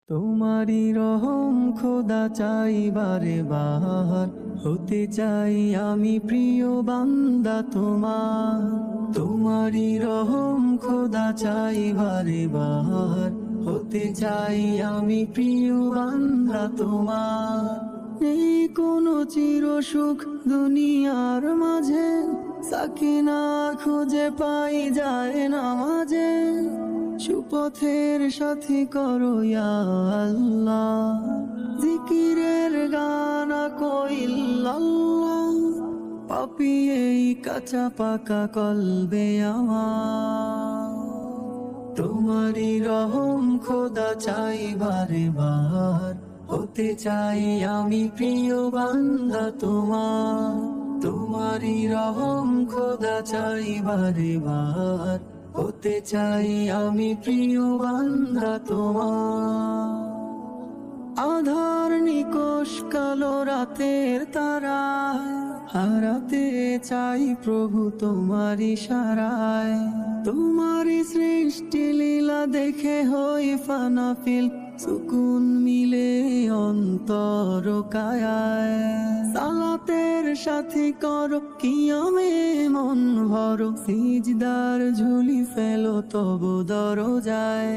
তোমারি রহম খোদা চাই বারে বার, হতে চাই আমি প্রিয় বান্দা তোমার। তোমারি রহম খোদা চাই বারে বার, হতে চাই আমি প্রিয় বান্দা তোমার। নেই কোনো চির সুখ দুনিয়ার মাঝে, সাকিনা খুঁজে পাই যায় না মাঝে। সুপথের সাথী করো ইয়া আল্লাহ, জিকিরের গানা কইল্লাল্লাহ। পাপি এই কাঁচা পাকা কলবে আমার, তোমারি রহম খোদা চাই বারে বার, হতে চাই আমি প্রিয় বান্দা তোমার। তোমারি রহম খোদা চাই বারে বার, হতে চাই আমি প্রিয় বান্দা তোমার। আধার নিকোষ কালো রাতের তারা, হারাতে চাই প্রভু তোমার ইশারায়। তোমারি সৃষ্টি লীলা দেখে হই ফানাফিল, সুকুন মিলে অন্তর কায়ায়। সালাতের সাথী করো কিয়ামে মন ভরো, সিজদার ঝুলি ফেলো তবু দরজায়।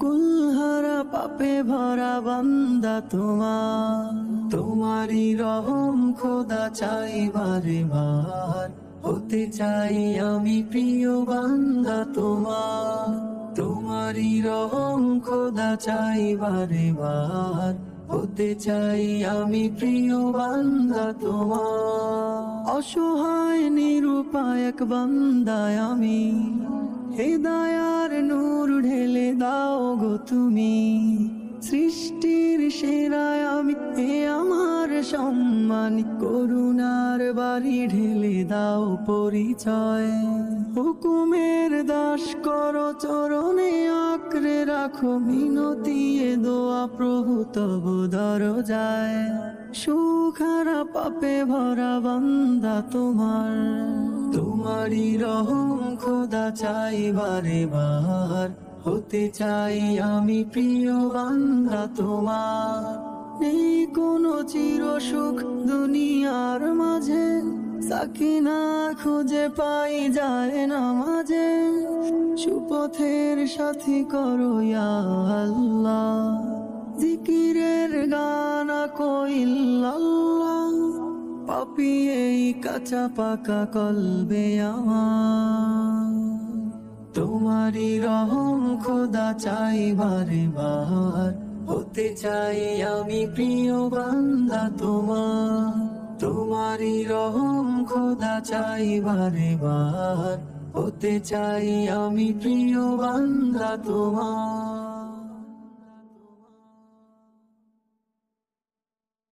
কুলহারা পাপে ভরা বান্দা তোমার, তোমারি রহম খোদা চাই বারে বার, হতে চাই আমি প্রিয় বান্দা তোমার। তোমারি রহম খোদা চাই বারে বার, হতে চাই আমি প্রিয় বান্দা তোমার। অসহায় নিরুপায় এক বান্দায় আমি, হেদায়ার নূর ঢেলে দাও গো তুমি। সৃষ্টির সেরায় আমি এ আমার সম্মান, করুণার বাড়ি ঢেলে দাও পরিচয়। হুকুমের দাস করো চরণে আঁকড়ে রাখো, মিনতি এ দোয়া প্রভু তবু দরজায়। সুখারা পাপে ভরা বান্দা তোমার, তোমারি রহম খোদা চাই বারে বার, হতে চাই আমি প্রিয় বান্দা তোমার। নেই কোনো চির সুখ দুনিয়ার মাঝে, সাকিনা খুঁজে পাই যায় না মাঝে। সুপথের সাথী করো ইয়া আল্লাহ, জিকিরের গানা কইল্লাল্লাহ। পাপি এই কাঁচা পাকা কলবে আমার, তোমারি রহম খোদা চাই বারে বার, হতে চাই আমি প্রিয় বান্দা তোমার। তোমারি রহম খোদা চাই বারে বার, হতে চাই আমি প্রিয় বান্দা তোমার।